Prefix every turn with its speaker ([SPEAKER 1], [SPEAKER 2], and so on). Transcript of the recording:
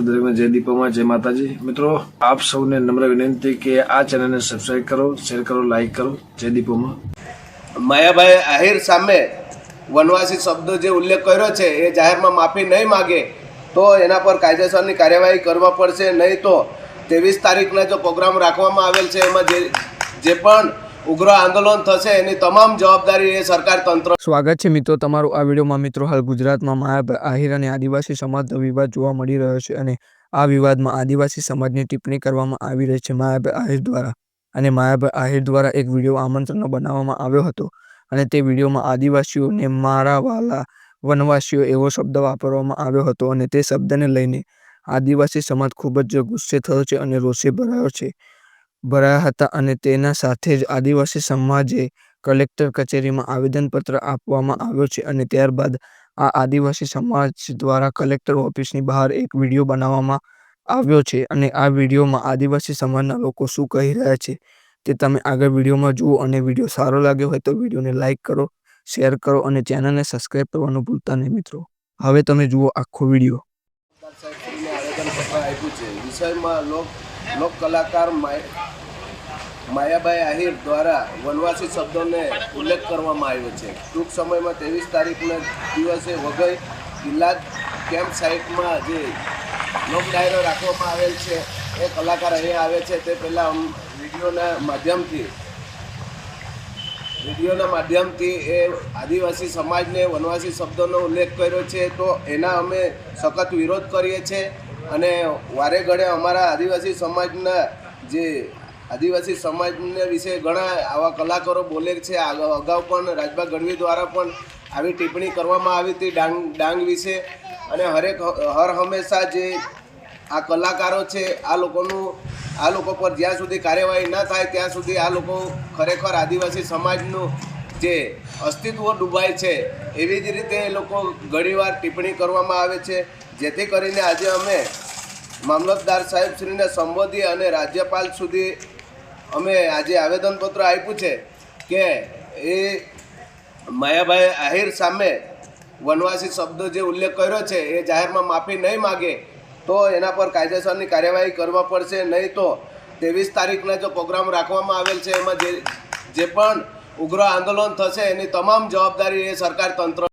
[SPEAKER 1] जय दीपोमा जय माताजी। मित्रों आप सबने नम्र विनंती कि आ चैनल ने सब्सक्राइब करो, शेर करो, लाइक करो। जय दीपोमा।
[SPEAKER 2] માયાભાઈ આહિર સામે વનવાસી શબ્દો જે ઉલ્લેખ કર્યો છે એ જાહેરમાં માફી નહીં માગે તો એના પર કાયદેસરની કાર્યવાહી કરવા પડશે, નહીં તો 23 તારીખના જો પ્રોગ્રામ રાખવામાં આવેલ છે એમાં જે પણ ઉગ્ર આંદોલન થશે એની તમામ જવાબદારી એ સરકાર તંત્ર।
[SPEAKER 3] સ્વાગત છે મિત્રો તમારું આ વિડીયોમાં। મિત્રો હાલ ગુજરાતમાં માયાભાઈ આહિર અને આદિવાસી સમાજનો વિવાદ જોવા મળી રહ્યો છે અને આ વિવાદમાં આદિવાસી સમાજની ટિપ્પણી કરવામાં આવી રહી છે માયાભાઈ આહિર દ્વારા। અને માયાભાઈ આહિર દ્વારા એક વિડીયો આમંત્રણ બનાવવામાં આવ્યો હતો અને તે વિડીયોમાં આદિવાસીઓને મારા વાલા વનવાસીઓ એવો શબ્દ વાપરવામાં આવ્યો હતો અને તે શબ્દને લઈને આદિવાસી સમાજ ખૂબ જ ગુસ્સે થયો છે અને રોષે ભરાયા હતા અને તેના સાથે જ આદિવાસી સમાજે કલેક્ટર કચેરીમાં આવેદનપત્ર આપવામાં આવ્યો છે અને ત્યારબાદ આ આદિવાસી સમાજ દ્વારા કલેક્ટર ઓફિસની બહાર એક વિડીયો બનાવવામાં આવ્યો છે અને આ વિડીયોમાં આદિવાસી સમાજના લોકો શું કહી રહ્યા છે તે તમે આગળ વિડીયોમાં જુઓ અને વિડીયો સારો લાગ્યો હોય તો વિડીયોને લાઇક કરો, શેર કરો અને ચેનલને સબસ્ક્રાઈબ કરવાનું ભૂલતા નહીં મિત્રો। હવે તમે જુઓ આખો વિડીયો।
[SPEAKER 2] આવેદનપત્ર આપ્યું છે વિષયમાં લોક કલાકાર માયાભાઈ આહિર દ્વારા વનવાસી શબ્દોને ઉલ્લેખ કરવામાં આવ્યો છે। ટૂંક સમયમાં 23 તારીખના દિવસે વઘઈ જિલ્લા કેમ્પ સાઇટમાં જે લોક ડાયરો રાખવામાં આવેલ છે એ કલાકાર અહીંયા આવે છે તે પહેલાં વિડીયોના માધ્યમથી એ આદિવાસી સમાજને વનવાસી શબ્દોનો ઉલ્લેખ કર્યો છે તો એના અમે સખત વિરોધ કરીએ છીએ અને વારે ઘડે અમારા આદિવાસી સમાજને વિશે ઘણા આવા કલાકારો બોલે છે। અગાઉ પણ રાજભા ગઢવી દ્વારા પણ આવી ટિપ્પણી કરવામાં આવી હતી ડાંગ વિશે અને હર હંમેશા જે આ કલાકારો છે આ લોકો પર જ્યાં સુધી કાર્યવાહી ન થાય ત્યાં સુધી આ લોકો ખરેખર આદિવાસી સમાજનું જે અસ્તિત્વ ડૂબાય છે એવી જ રીતે એ લોકો ઘણીવાર ટિપ્પણી કરવામાં આવે છે, જેથી કરીને આજે અમે મામલતદાર સાહેબશ્રીને સંબોધી અને રાજ્યપાલ સુધી અમે આજે આવેદનપત્ર આપ્યું છે કે એ માયાભાઈ આહિર સામે વનવાસી શબ્દો જે ઉલ્લેખ કર્યો છે એ જાહેરમાં માફી નહીં માગે તો એના પર કાયદેસરની કાર્યવાહી કરવા પડશે, નહીં તો 23 તારીખના જો પ્રોગ્રામ રાખવામાં આવેલ છે એમાં જે પણ ઉગ્ર આંદોલન થશે એની તમામ જવાબદારી એ સરકાર તંત્ર